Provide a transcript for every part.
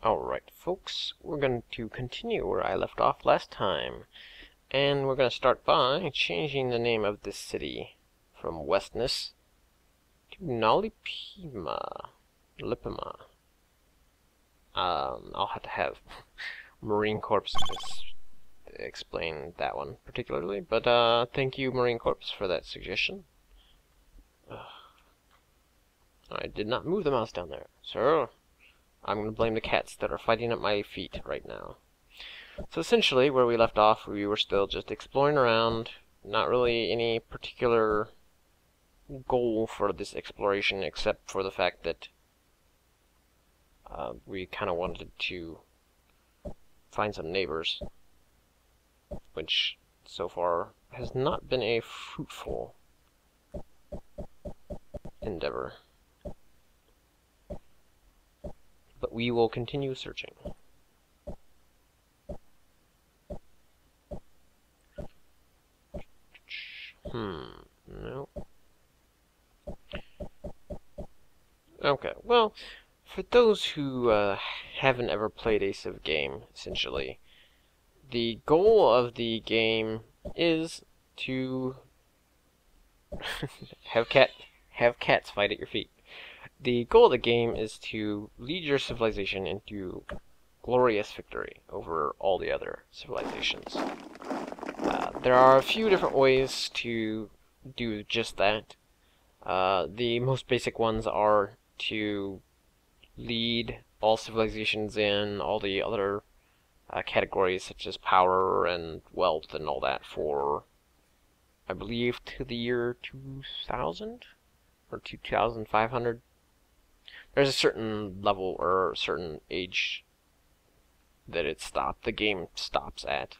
Alright, folks, we're going to continue where I left off last time. And we're going to start by changing the name of this city from Westness to Nalipima. Lipima. I'll have to have Marine Corps explain that one particularly, but thank you, Marine Corps, for that suggestion. I did not move the mouse down there, sir. I'm going to blame the cats that are fighting at my feet right now. So essentially, where we left off, we were still just exploring around. Not really any particular goal for this exploration, except for the fact that we kind of wanted to find some neighbors, which so far has not been a fruitful endeavor. But we will continue searching. No. Okay, well, for those who haven't ever played a civ game, essentially, the goal of the game is to have cats fight at your feet. The goal of the game is to lead your civilization into glorious victory over all the other civilizations. There are a few different ways to do just that. The most basic ones are to lead all civilizations in all the other categories such as power and wealth and all that for, I believe, to the year 2000 or 2500. There's a certain level or a certain age that the game stops at.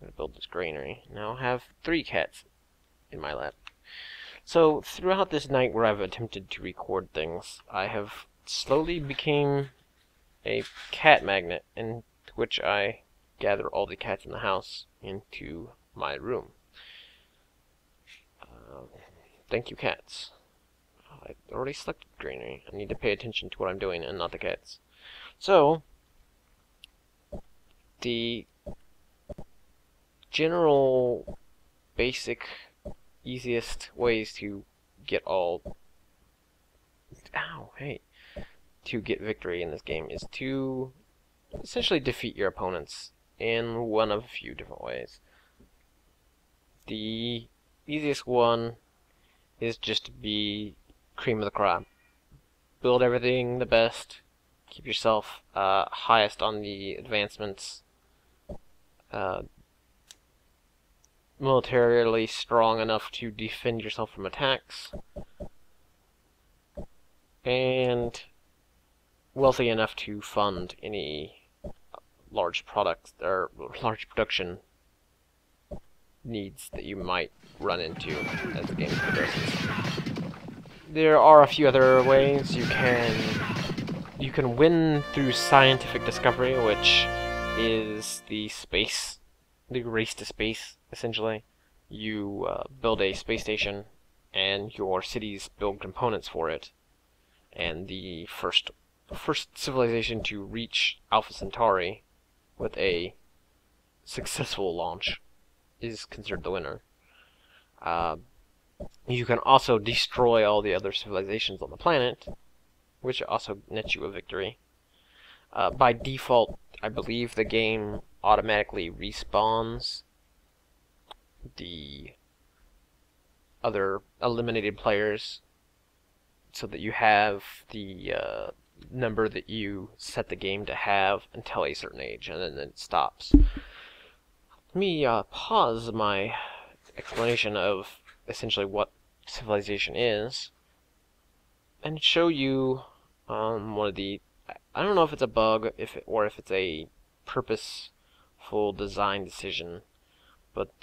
I'm going to build this granary. Now I have 3 cats in my lap. So throughout this night where I've attempted to record things, I have slowly became a cat magnet, in which I gather all the cats in the house into my room. Thank you, cats. I already selected granary. I need to pay attention to what I'm doing and not the cats. So, the general, basic, easiest ways to get to get victory in this game is to essentially defeat your opponents in one of a few different ways. The easiest one is just to be cream of the crop. Build everything the best. Keep yourself highest on the advancements. Militarily strong enough to defend yourself from attacks. And wealthy enough to fund any large products or large production needs that you might run into as the game progresses. There are a few other ways you can win through scientific discovery, which is the race to space, essentially. You build a space station, and your cities build components for it. And the first civilization to reach Alpha Centauri with a successful launch is considered the winner. You can also destroy all the other civilizations on the planet, which also nets you a victory. By default, I believe the game automatically respawns the other eliminated players so that you have the number that you set the game to have until a certain age, and then it stops. Let me pause my explanation of essentially what civilization is and show you one of the, I don't know if it's a bug or if it's a purposeful design decision, but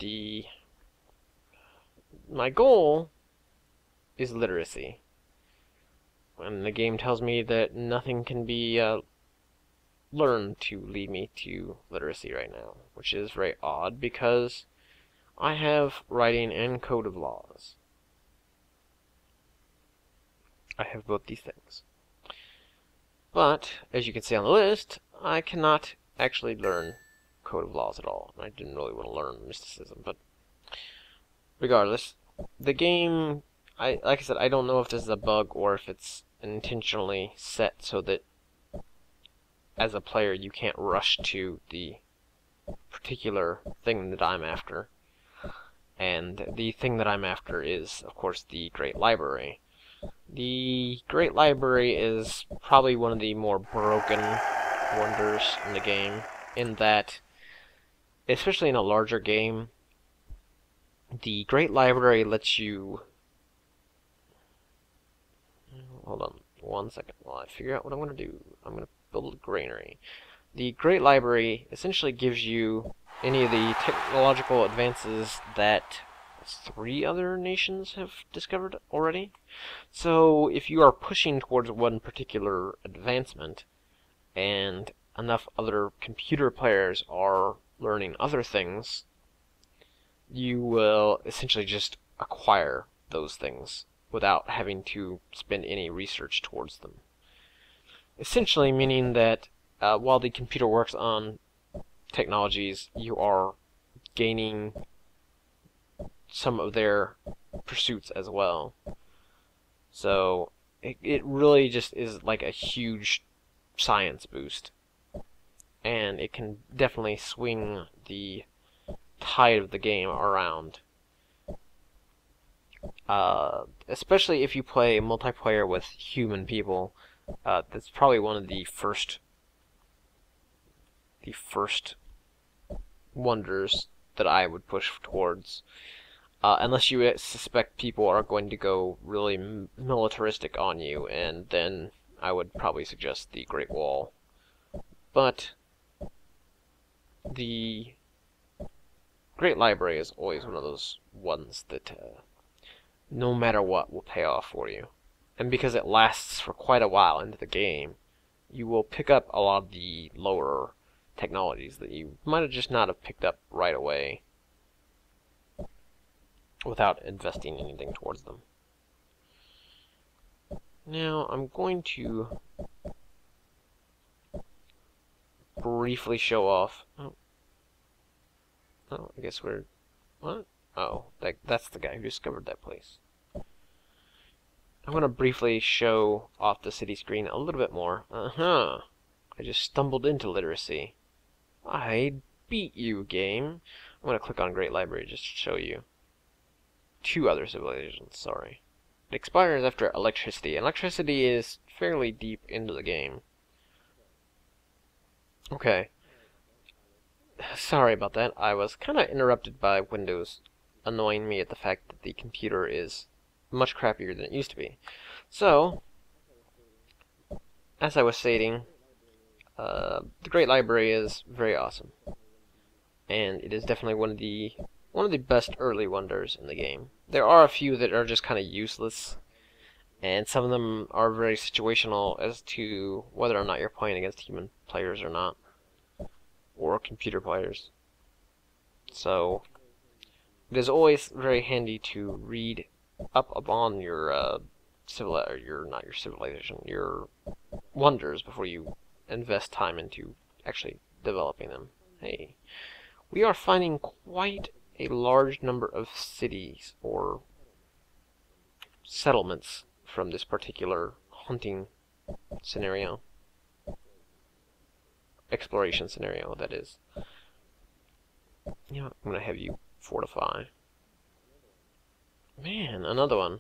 my goal is literacy. And the game tells me that nothing can be learned to lead me to literacy right now, which is very odd because I have writing and code of laws. I have both these things. But, as you can see on the list, I cannot actually learn Code of Laws at all. I didn't really want to learn mysticism, but regardless, the game, like I said, I don't know if this is a bug or if it's intentionally set so that as a player you can't rush to the particular thing that I'm after. And the thing that I'm after is, of course, the Great Library. The Great Library is probably one of the more broken wonders in the game, in that, especially in a larger game, the Great Library lets you... Hold on one second while I figure out what I'm going to do. I'm going to build a granary. The Great Library essentially gives you any of the technological advances that 3 other nations have discovered already. So if you are pushing towards one particular advancement, and enough other computer players are learning other things, you will essentially just acquire those things without having to spend any research towards them. Essentially meaning that while the computer works on technologies, you are gaining some of their pursuits as well. So it really just is like a huge science boost, and it can definitely swing the tide of the game around. Especially if you play multiplayer with human people, that's probably one of the first wonders that I would push towards. Unless you suspect people are going to go really militaristic on you, and then I would probably suggest the Great Wall. But the Great Library is always one of those ones that no matter what will pay off for you. And because it lasts for quite a while into the game, you will pick up a lot of the lower technologies that you might have just not have picked up right away without investing anything towards them. Now, I'm going to briefly show off... Oh, I guess we're... What? Oh, that's the guy who discovered that place. I'm going to briefly show off the city screen a little bit more. I just stumbled into literacy. I beat you, game. I'm going to click on Great Library just to show you 2 other civilizations, sorry. It expires after electricity. Electricity is fairly deep into the game. Okay. Sorry about that. I was kind of interrupted by Windows annoying me at the fact that the computer is much crappier than it used to be. So, as I was stating, the Great Library is very awesome. And it is definitely one of the best early wonders in the game. There are a few that are just kind of useless, and some of them are very situational as to whether or not you're playing against human players or not, or computer players. So it is always very handy to read up upon your your wonders before you invest time into actually developing them. Hey, we are finding quite a large number of cities or settlements from this particular hunting scenario. Exploration scenario, that is. You know, I'm going to have you fortify. Man, another one.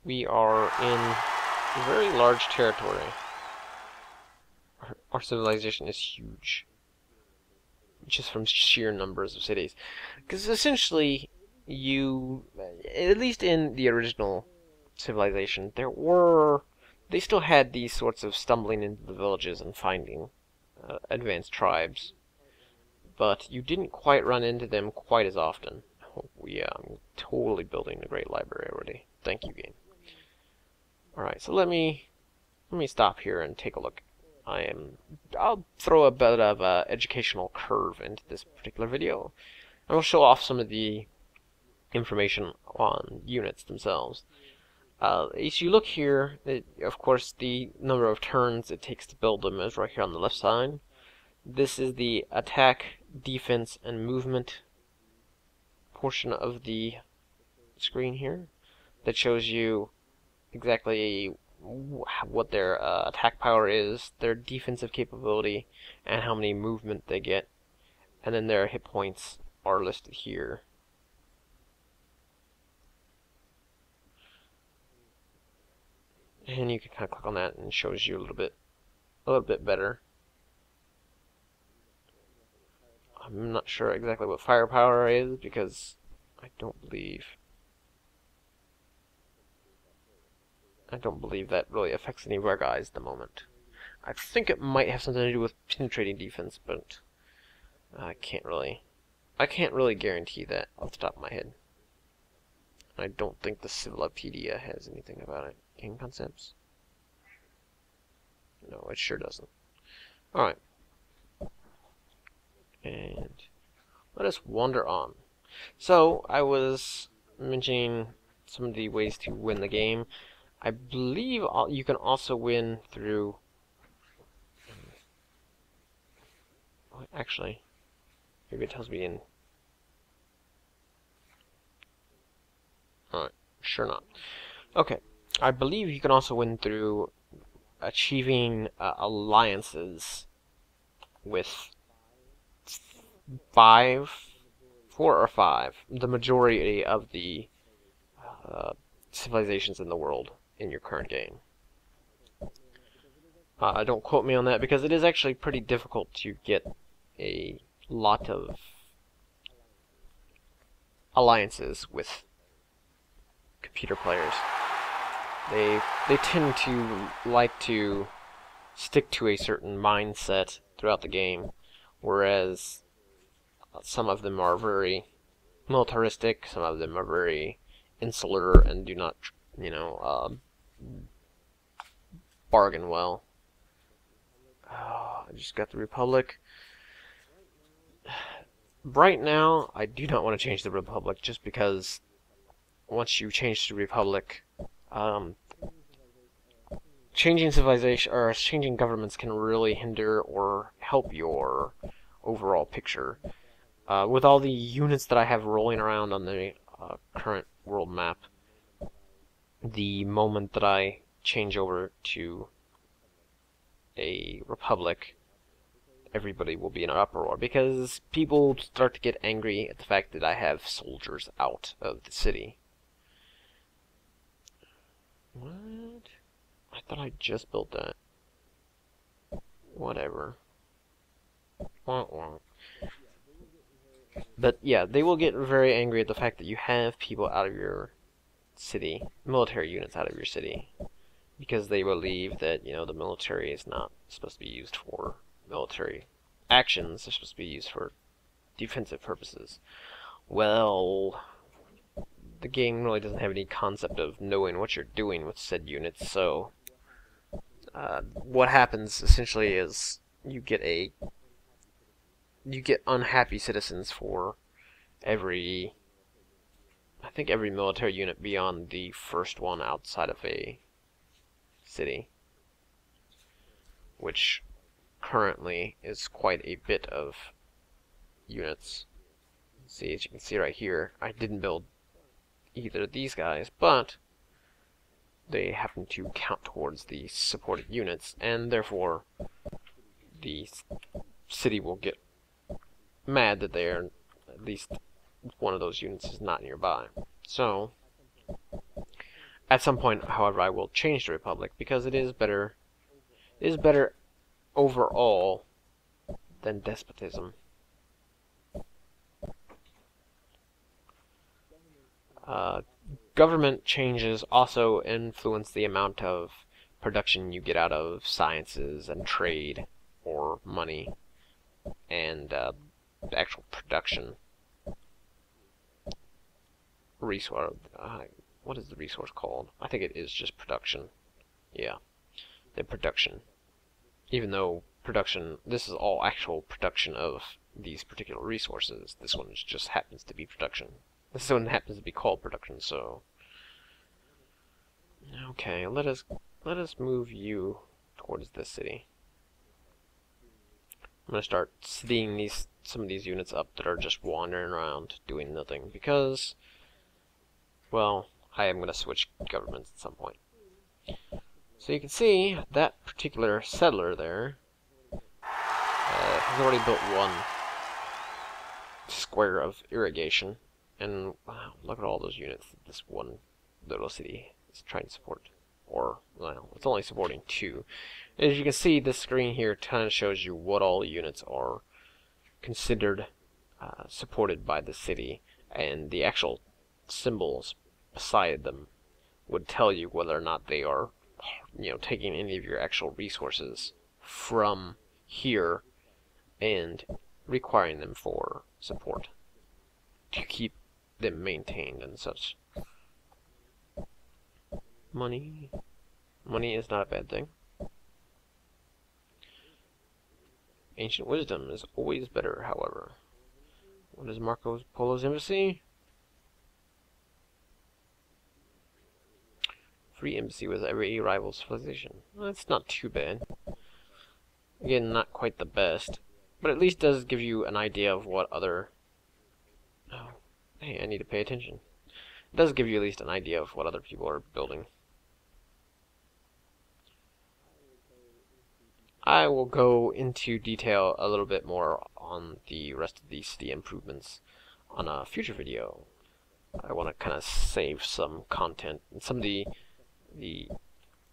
We are in a very large territory. Our civilization is huge, just from sheer numbers of cities. Because essentially, at least in the original civilization, they still had these sorts of stumbling into the villages and finding advanced tribes. But you didn't quite run into them quite as often. Oh, yeah, I'm totally building a great library already. Thank you, game. Alright, so let me stop here and take a look. I'll throw a bit of educational curve into this particular video. I will show off some of the information on units themselves. As you look here, of course, the number of turns it takes to build them is right here on the left side. This is the attack, defense, and movement portion of the screen here that shows you exactly what their attack power is, their defensive capability, and how many movement they get. And then their hit points are listed here. And you can kind of click on that and it shows you a little bit better. I'm not sure exactly what firepower is because I don't believe that really affects any of our guys at the moment. I think it might have something to do with penetrating defense, but I can't really guarantee that off the top of my head. I don't think the Civilopedia has anything about it. Game concepts? No, it sure doesn't. Alright. And let us wander on. So, I was mentioning some of the ways to win the game. I believe you can also win through... Actually, maybe it tells me in... Alright, sure not. Okay, I believe you can also win through achieving alliances with 4 or 5, the majority of the civilizations in the world in your current game. Don't quote me on that because it is actually pretty difficult to get a lot of alliances with computer players. They tend to like to stick to a certain mindset throughout the game, whereas some of them are very militaristic, some of them are very insular and do not, bargain well. I just got the Republic. Right now, I do not want to change the Republic just because once you change to Republic, changing civilization or changing governments can really hinder or help your overall picture. With all the units that I have rolling around on the current world map, the moment that I change over to a republic, everybody will be in an uproar because people start to get angry at the fact that I have soldiers out of the city. What? I thought I just built that. Whatever. Wah, wah. But yeah, they will get very angry at the fact that you have people out of your city, military units out of your city, because they believe that, the military is not supposed to be used for military actions, they're supposed to be used for defensive purposes. Well, the game really doesn't have any concept of knowing what you're doing with said units, so what happens essentially is you get unhappy citizens for every military unit beyond the first one outside of a city, which currently is quite a bit of units. See, as you can see right here, I didn't build either of these guys, but they happen to count towards the supported units, and therefore the city will get mad that at least one of those units is not nearby. So, at some point, however, I will change the Republic because it is better overall than despotism. Government changes also influence the amount of production you get out of sciences and trade or money and the actual production resource. What is the resource called? I think it is just production. Yeah, the production. Even though production, this is all actual production of these particular resources. This one just happens to be production. This one happens to be called production, so Okay, let us move you towards this city. I'm gonna start citying some of these units up that are just wandering around doing nothing because, well, I am gonna switch governments at some point. So you can see that particular settler there has already built one square of irrigation, and wow, look at all those units that this one little city is trying to support. Or, well, it's only supporting 2. As you can see, this screen here kind of shows you what all the units are considered supported by the city, and the actual symbols beside them would tell you whether or not they are, taking any of your actual resources from here and requiring them for support to keep them maintained and such. Money is not a bad thing. Ancient wisdom is always better, however. What is Marco Polo's embassy? Free embassy with every rival civilization. Well, that's not too bad. Again, not quite the best, but at least does give you an idea of what other... Oh, hey, I need to pay attention. It does give you at least an idea of what other people are building. I will go into detail a little bit more on the rest of these city improvements on a future video. I want to kind of save some content and some of the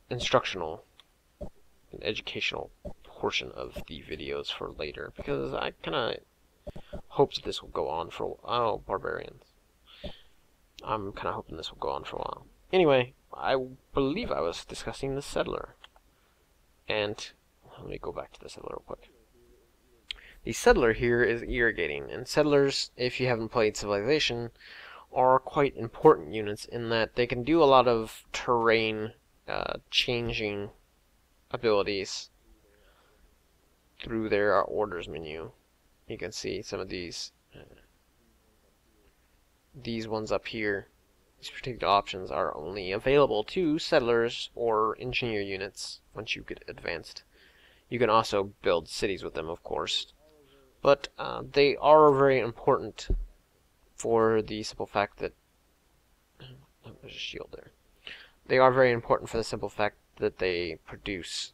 instructional and educational portion of the videos for later, because I kind of hope that this will go on for a while. Oh, barbarians. I'm kind of hoping this will go on for a while. Anyway, I believe I was discussing the settler. And let me go back to this a little quick. The settler here is irrigating, and settlers, if you haven't played Civilization, are quite important units in that they can do a lot of terrain changing abilities through their orders menu. You can see some of these ones up here. These particular options are only available to settlers or engineer units once you get advanced. You can also build cities with them, of course, but they are very important for the simple fact that there's a shield there. They are very important for the simple fact that they produce.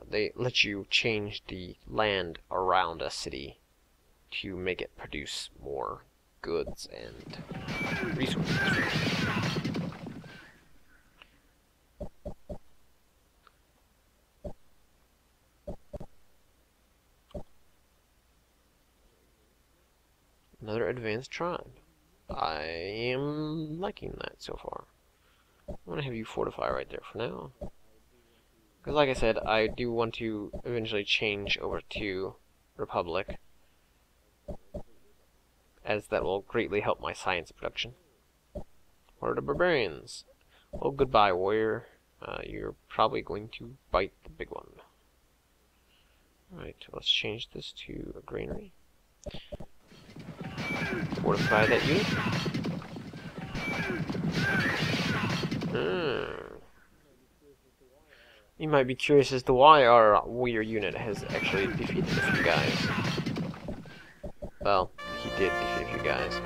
They let you change the land around a city to make it produce more goods and resources. Another advanced tribe. I am liking that so far. I'm going to have you fortify right there for now. Because like I said, I do want to eventually change over to Republic, as that will greatly help my science production. Horde of barbarians. Well, goodbye, warrior. You're probably going to bite the big one. Alright, let's change this to a granary. Fortify that unit. You might be curious as to why our warrior unit has actually defeated a few guys. Well, he did defeat a few guys.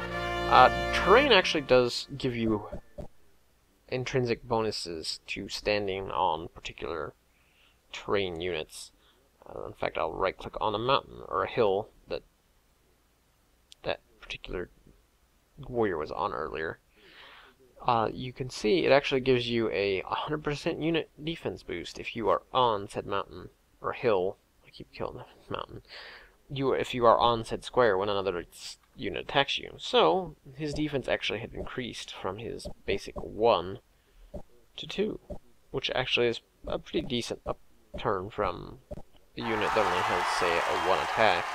Terrain actually does give you intrinsic bonuses to standing on particular terrain units. In fact, I'll right-click on a mountain or a hill that particular warrior was on earlier. You can see it actually gives you a 100% unit defense boost if you are on said mountain or hill. I keep killing the mountain. If you are on said square when another unit attacks you. So his defense actually had increased from his basic 1 to 2, which actually is a pretty decent upturn from a unit that only has, say, a 1 attack.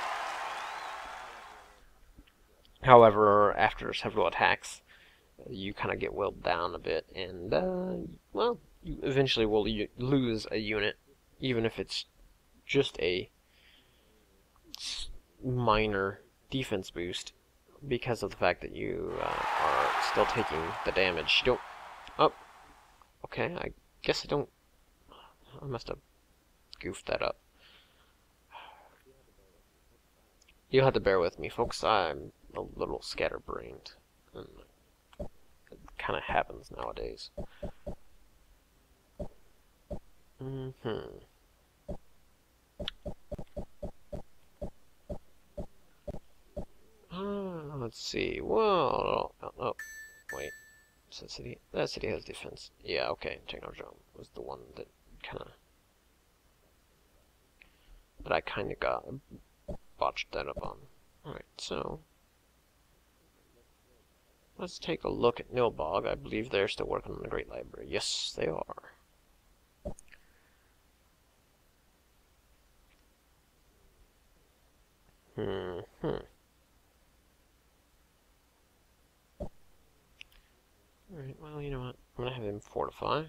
However, after several attacks, you kind of get whittled down a bit, and, well, you eventually will lose a unit, even if it's just a minor defense boost, because of the fact that you are still taking the damage. You don't... Oh, Okay, I guess I don't... I must have goofed that up. You'll have to bear with me, folks. I'm a little scatterbrained. And it kind of happens nowadays. Let's see. Well, oh, wait. Is that city? That city has defense. Yeah, okay. Technodrome was the one that I kind of got botched that up on. Alright, so let's take a look at Nilbog. I believe they're still working on the Great Library. Yes, they are. Alright, well, you know what? I'm gonna have them fortify.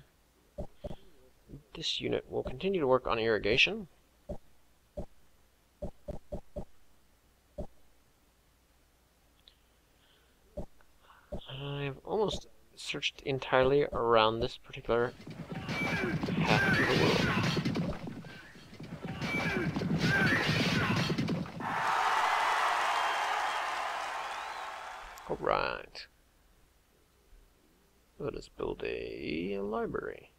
This unit will continue to work on irrigation. I've almost searched entirely around this particular half of the world. Alright. Let us build a library.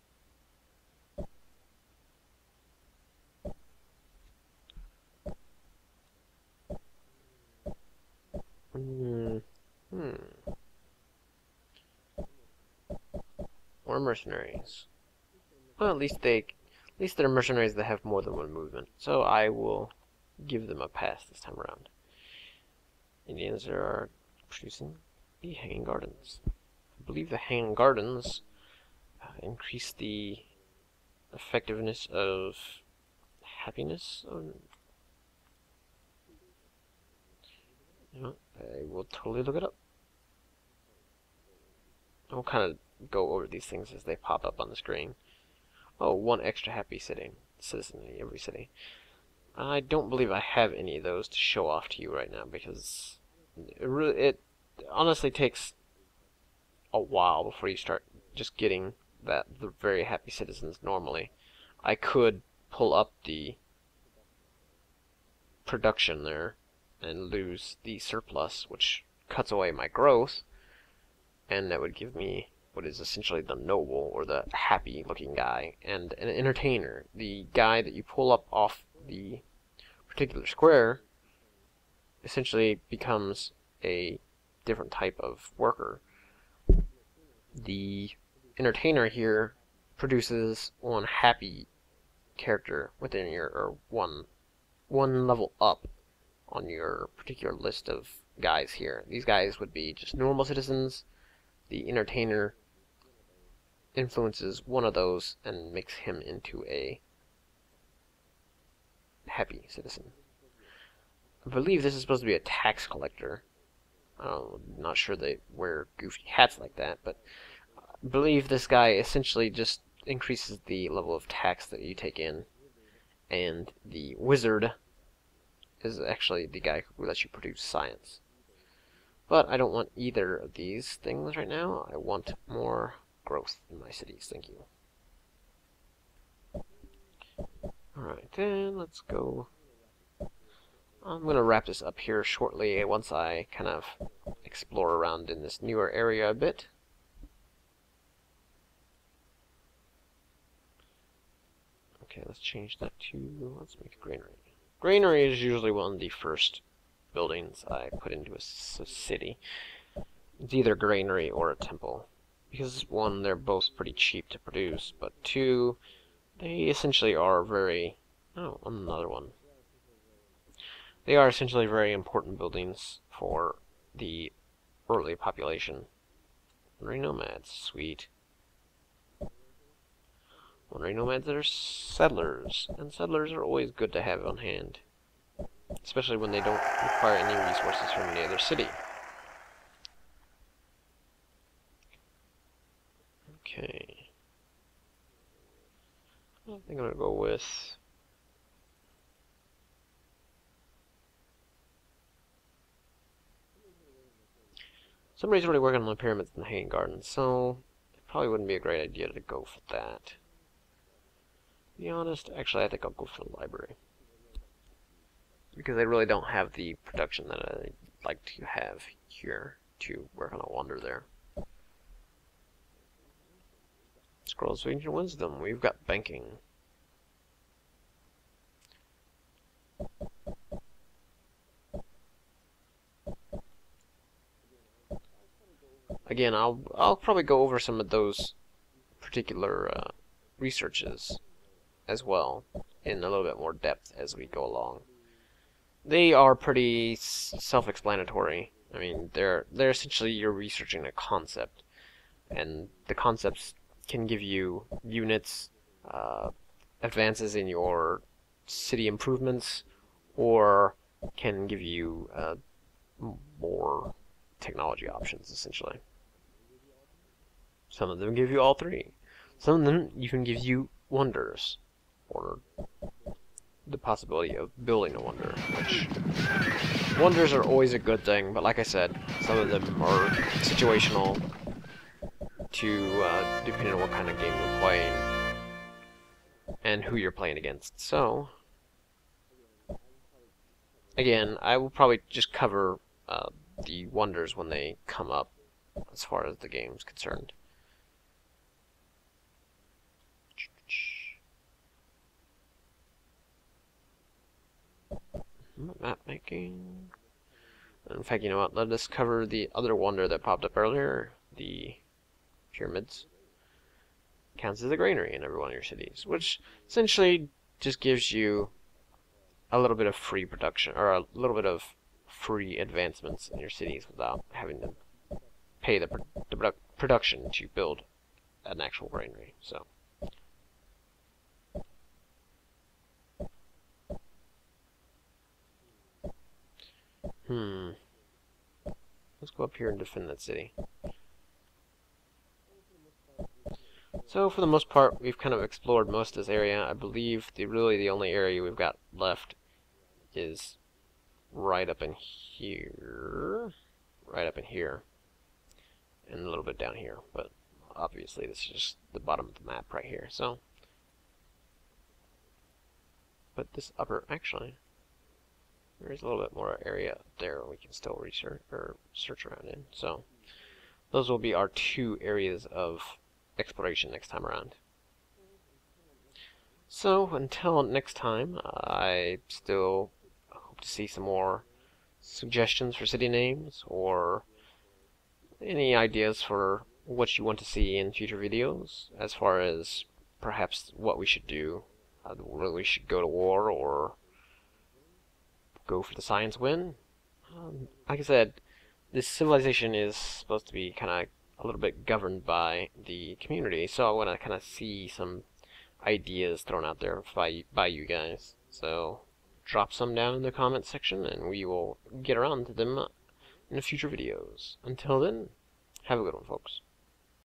More mercenaries. Well, at least they're mercenaries that have more than one movement. So I will give them a pass this time around. Indians are producing the Hanging Gardens. I believe the Hanging Gardens increase the effectiveness of happiness. You know, I will totally look it up. I'll kind of go over these things as they pop up on the screen. Oh, one extra happy citizen in every city. I don't believe I have any of those to show off to you right now because it honestly takes a while before you start just getting the very happy citizens normally. I could pull up the production there and lose the surplus, which cuts away my growth, and that would give me what is essentially the noble or the happy looking guy and an entertainer. The guy that you pull up off the particular square essentially becomes a different type of worker. The entertainer here produces one happy character within your, or one level up on your particular list of guys here. These guys would be just normal citizens. The entertainer influences one of those and makes him into a happy citizen. I believe this is supposed to be a tax collector. I'm not sure they wear goofy hats like that, but I believe this guy essentially just increases the level of tax that you take in. And the wizard is actually the guy who lets you produce science. But I don't want either of these things right now. I want more growth in my cities. Thank you. Alright, then let's go. I'm going to wrap this up here shortly once I kind of explore around in this newer area a bit. Okay, let's change that to, let's make a granary. Granary is usually one of the first buildings I put into a city. It's either a granary or a temple. Because one, they're both pretty cheap to produce, but two, they essentially are very... Oh, another one. They are essentially very important buildings for the early population. Wandering nomads, sweet. Wandering nomads that are settlers, and settlers are always good to have on hand. Especially when they don't require any resources from any other city. Okay. I think I'm going to go with... Somebody's already working on the pyramids and the Hanging Gardens, so probably wouldn't be a great idea to go for that. To be honest, actually I think I'll go for the library. Because I really don't have the production that I'd like to have here to work on a wonder there. Scrolls of Ancient Wisdom, we've got banking. Again, I'll probably go over some of those particular researches as well in a little bit more depth as we go along. They are pretty self-explanatory. I mean, they're essentially you're researching a concept, and the concepts can give you units, advances in your city improvements, or can give you more technology options, essentially. Some of them give you all three. Some of them even give you wonders, or the possibility of building a wonder, which wonders are always a good thing, but like I said, some of them are situational to depending on what kind of game you're playing and who you're playing against. So, again, I will probably just cover the wonders when they come up as far as the game's concerned. Map making. In fact, you know what? Let us cover the other wonder that popped up earlier, the pyramids. Counts as a granary in every one of your cities, which essentially just gives you a little bit of free production, or a little bit of free advancements in your cities without having to pay the production to build an actual granary. So. Let's go up here and defend that city. So for the most part, we've kind of explored most of this area. I believe really the only area we've got left is right up in here, and a little bit down here. But obviously, this is just the bottom of the map right here. So, but this actually. There's a little bit more area up there we can still research or search around in. So those will be our two areas of exploration next time around. So until next time, I still hope to see some more suggestions for city names or any ideas for what you want to see in future videos as far as perhaps what we should do, whether we should go to war or go for the science win. Like I said, this civilization is supposed to be kind of a little bit governed by the community, so I want to kind of see some ideas thrown out there by you guys. So drop some down in the comment section, and we will get around to them in the future videos. Until then, have a good one, folks.